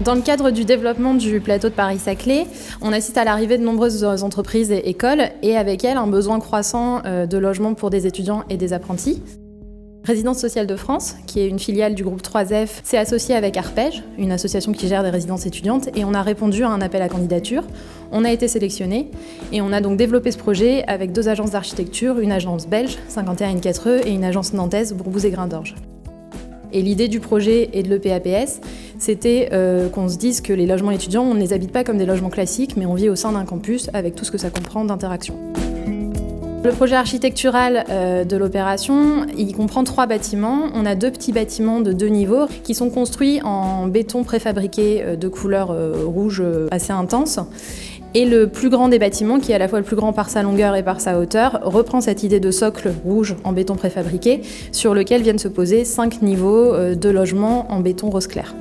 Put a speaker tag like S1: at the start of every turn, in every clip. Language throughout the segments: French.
S1: Dans le cadre du développement du plateau de Paris-Saclay, on assiste à l'arrivée de nombreuses entreprises et écoles et avec elles un besoin croissant de logements pour des étudiants et des apprentis. Résidence sociale de France, qui est une filiale du groupe 3F, s'est associée avec Arpège, une association qui gère des résidences étudiantes, et on a répondu à un appel à candidature. On a été sélectionné et on a donc développé ce projet avec 2 agences d'architecture, une agence belge, 51 Quatreux, et une agence nantaise, Bourbouze et Grindorge. Et l'idée du projet et de l'EPAPS, c'était qu'on se dise que les logements étudiants, on ne les habite pas comme des logements classiques, mais on vit au sein d'un campus avec tout ce que ça comprend d'interaction. Le projet architectural de l'opération, il comprend 3 bâtiments. On a 2 petits bâtiments de 2 niveaux qui sont construits en béton préfabriqué de couleur rouge assez intense. Et le plus grand des bâtiments, qui est à la fois le plus grand par sa longueur et par sa hauteur, reprend cette idée de socle rouge en béton préfabriqué sur lequel viennent se poser 5 niveaux de logements en béton rose clair.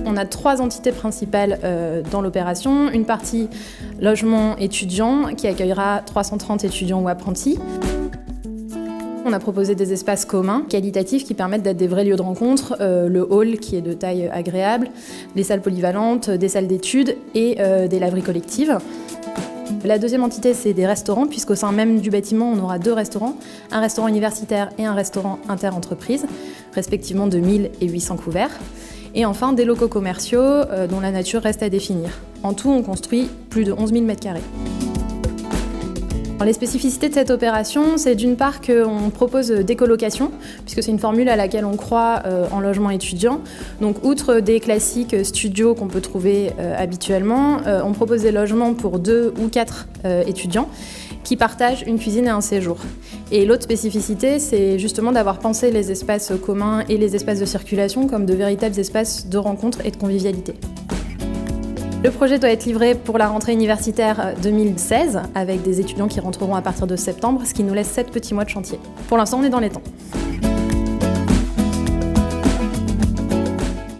S1: On a 3 entités principales dans l'opération. Une partie logement étudiant qui accueillera 330 étudiants ou apprentis. On a proposé des espaces communs, qualitatifs, qui permettent d'être des vrais lieux de rencontre, le hall qui est de taille agréable, les salles polyvalentes, des salles d'études et des laveries collectives. La deuxième entité, c'est des restaurants, puisqu'au sein même du bâtiment, on aura 2 restaurants, un restaurant universitaire et un restaurant inter-entreprise, respectivement de 1000 et 800 couverts. Et enfin, des locaux commerciaux dont la nature reste à définir. En tout, on construit plus de 11 000 m². Les spécificités de cette opération, c'est d'une part qu'on propose des colocations, puisque c'est une formule à laquelle on croit en logement étudiant. Donc, outre des classiques studios qu'on peut trouver habituellement, on propose des logements pour 2 ou 4 étudiants qui partagent une cuisine et un séjour. Et l'autre spécificité, c'est justement d'avoir pensé les espaces communs et les espaces de circulation comme de véritables espaces de rencontre et de convivialité. Le projet doit être livré pour la rentrée universitaire 2016, avec des étudiants qui rentreront à partir de septembre, ce qui nous laisse 7 petits mois de chantier. Pour l'instant, on est dans les temps.